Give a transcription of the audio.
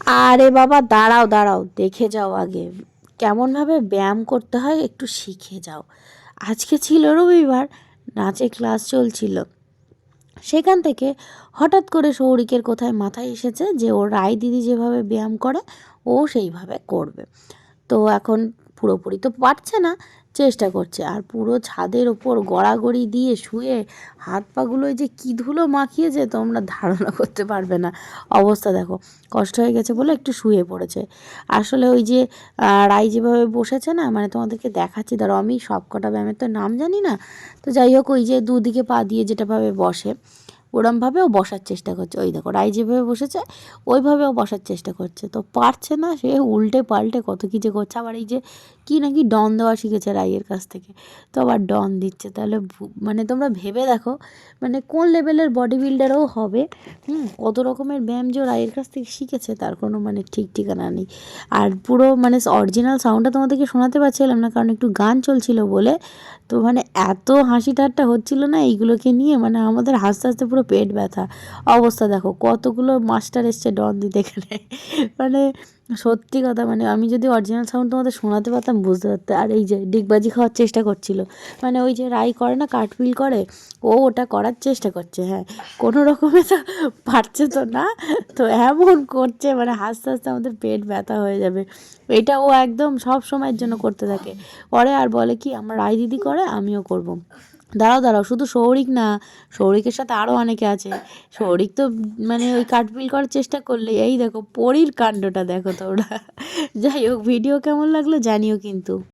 আরে বাবা দাঁড়াও দাঁড়াও, দেখে যাও আগে কেমনভাবে ব্যায়াম করতে হয়, একটু শিখে যাও। আজকে ছিল রবিবার, নাচের ক্লাস চলছিল। সেখান থেকে হঠাৎ করে সৌরিকের কোথায় মাথায় এসেছে যে ওর রায় দিদি যেভাবে ব্যায়াম করে ও সেইভাবে করবে। তো এখন পুরোপুরি তো পারছে না, চেষ্টা করছে। আর পুরো ছাদের ওপর গড়াগড়ি দিয়ে শুয়ে হাত পাগুলোয় যে কী ধুলো মাখিয়েছে তোমরা ধারণা করতে পারবে না। অবস্থা দেখো, কষ্ট হয়ে গেছে বলে একটু শুয়ে পড়েছে। আসলে ওই যে রাই যেভাবে বসেছে না, মানে তোমাদেরকে দেখাচ্ছি, ধরো আমি সব কটা ব্যায়ামের তো নাম জানি না। তো যাই হোক, ওই যে দুদিকে পা দিয়ে যেটাভাবে বসে ওরমভাবেও বসার চেষ্টা করছে। ওই দেখো রাই যেভাবে বসেছে ওইভাবেও বসার চেষ্টা করছে, তো পারছে না। সে উল্টে পাল্টে কত কী যে করছে। আবার এই যে কী নাকি ডন দেওয়া শিখেছে রাইয়ের কাছ থেকে, তো আবার ডন দিচ্ছে। তাহলে মানে তোমরা ভেবে দেখো, মানে কোন লেভেলের বডি বিল্ডারও হবে। কত রকমের ব্যায়াম যে রাইয়ের কাছ থেকে শিখেছে তার কোনো মানে ঠিক ঠিকানা নেই। আর পুরো মানে অরিজিনাল সাউন্ডটা তোমাদেরকে শোনাতে পারছিলাম না, কারণ একটু গান চলছিল বলে। তো মানে এত হাসি ঠাট্টা হচ্ছিল না এইগুলোকে নিয়ে, মানে আমাদের হাসতে হাসতে পুরো পেট ব্যথা। অবস্থা দেখো, কতগুলো মাস্টার এসছে ডন দিতে এখানে। মানে সত্যি কথা, মানে আমি যদি অরিজিনাল সাউন্ড তোমাদের শোনাতে পারতাম বুঝতে পারতে। আর এই যে ডিগবাজি খাওয়ার চেষ্টা করছিল, মানে ওই যে রাই করে না কাঠবিল করে, ও ওটা করার চেষ্টা করছে। হ্যাঁ, কোনো রকমে তো পারছে তো না, তো এমন করছে মানে হাসতে হাসতে আমাদের পেট ব্যথা হয়ে যাবে। এটা ও একদম সব সময়ের জন্য করতে থাকে। করে আর বলে কি আমার রাই দিদি করে আমিও করব। দাঁড়াও দাঁড়াও, শুধু সৌরিক না, সৌরিকের সাথে আরও অনেকে আছে। সৌরিক তো মানে ওই কাঠবিল করার চেষ্টা করলে এই দেখো পরীর কাণ্ডটা দেখো তোমরা। যাই হোক, ভিডিও কেমন লাগলো জানিও কিন্তু।